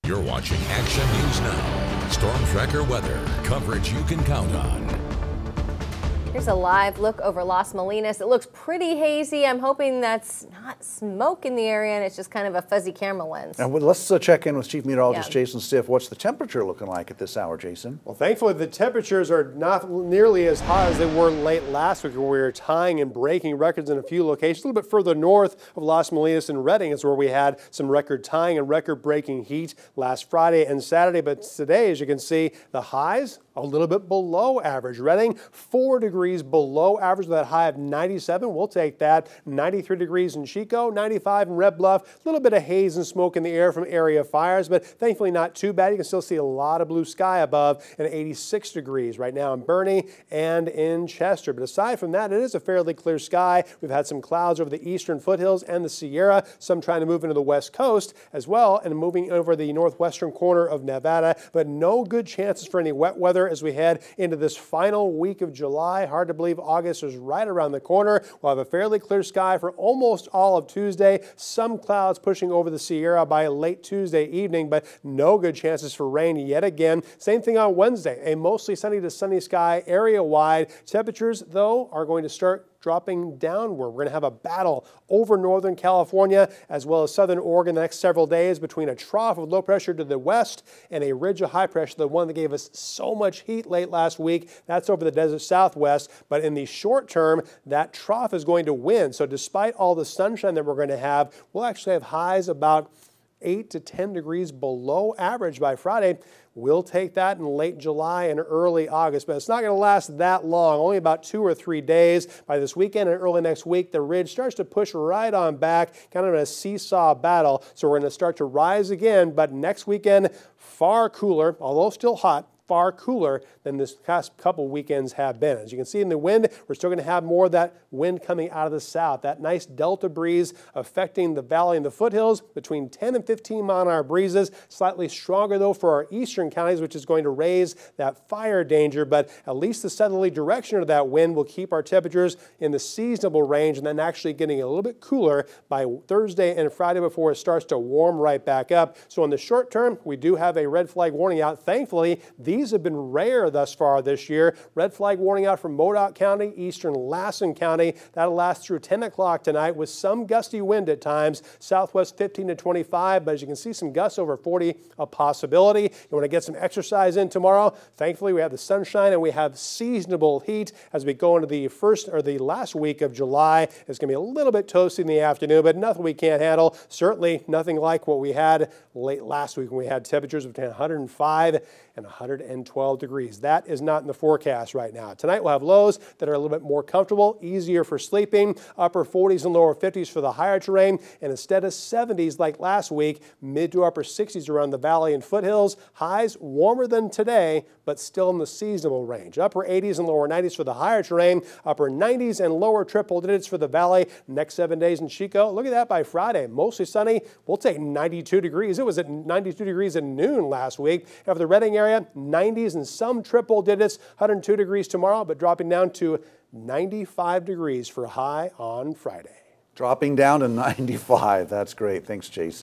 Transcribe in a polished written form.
You're watching Action News Now. Storm Tracker weather. Coverage you can count on. Here's a live look over Las Molinas. It looks pretty hazy. I'm hoping that's not smoke in the area and it's just kind of a fuzzy camera lens. And let's check in with Chief Meteorologist Jason Stiff. What's the temperature looking like at this hour, Jason? Well, thankfully, the temperatures are not nearly as hot as they were late last week, where we were tying and breaking records in a few locations. A little bit further north of Las Molinas and Redding is where we had some record tying and record breaking heat last Friday and Saturday. But today, as you can see, the highs a little bit below average. Redding 4 degrees below average with that high of 97. We'll take that. 93 degrees in Chico, 95 in Red Bluff. A little bit of haze and smoke in the air from area fires, but thankfully not too bad. You can still see a lot of blue sky above, and 86 degrees right now in Bernie and in Chester. But aside from that, it is a fairly clear sky. We've had some clouds over the eastern foothills and the Sierra, some trying to move into the west coast as well, and moving over the northwestern corner of Nevada, but no good chances for any wet weather as we head into this final week of July. Hard to believe August is right around the corner. We'll have a fairly clear sky for almost all of Tuesday. Some clouds pushing over the Sierra by late Tuesday evening, but no good chances for rain yet again. Same thing on Wednesday, a mostly sunny to sunny sky area-wide. Temperatures, though, are going to start dropping downward. We're going to have a battle over northern California as well as southern Oregon the next several days between a trough of low pressure to the west and a ridge of high pressure, the one that gave us so much heat late last week. That's over the desert southwest. But in the short term, that trough is going to win. So despite all the sunshine that we're going to have, we'll actually have highs about 8 to 10 degrees below average by Friday. We'll take that in late July and early August, but it's not going to last that long, only about 2 or 3 days. By this weekend and early next week, the ridge starts to push right on back, kind of in a seesaw battle. So we're going to start to rise again, but next weekend, far cooler, although still hot, far cooler than this past couple weekends have been. As you can see in the wind, we're still going to have more of that wind coming out of the south. That nice delta breeze affecting the valley and the foothills between 10 and 15 mile-an-hour breezes. Slightly stronger, though, for our eastern counties, which is going to raise that fire danger. But at least the southerly direction of that wind will keep our temperatures in the seasonable range and then actually getting a little bit cooler by Thursday and Friday before it starts to warm right back up. So in the short term, we do have a red flag warning out. Thankfully, these have been rare thus far this year. Red flag warning out from Modoc County, eastern Lassen County. That'll last through 10 o'clock tonight with some gusty wind at times. Southwest 15 to 25, but as you can see, some gusts over 40 a possibility. You want to get some exercise in tomorrow. Thankfully, we have the sunshine and we have seasonable heat as we go into the last week of July. It's going to be a little bit toasty in the afternoon, but nothing we can't handle. Certainly nothing like what we had late last week when we had temperatures between 105 and 112 degrees. That is not in the forecast right now. Tonight we'll have lows that are a little bit more comfortable, easier for sleeping, upper 40s and lower 50s for the higher terrain, and instead of 70s like last week, mid to upper 60s around the valley and foothills. Highs warmer than today, but still in the seasonable range. Upper 80s and lower 90s for the higher terrain, upper 90s and lower triple digits for the valley. Next 7 days in Chico. Look at that by Friday. Mostly sunny. We'll take 92 degrees. It was at 92 degrees at noon last week. After the Redding area, 90s and some triple digits, 102 degrees tomorrow, but dropping down to 95 degrees for a high on Friday. Dropping down to 95. That's great. Thanks, Jason.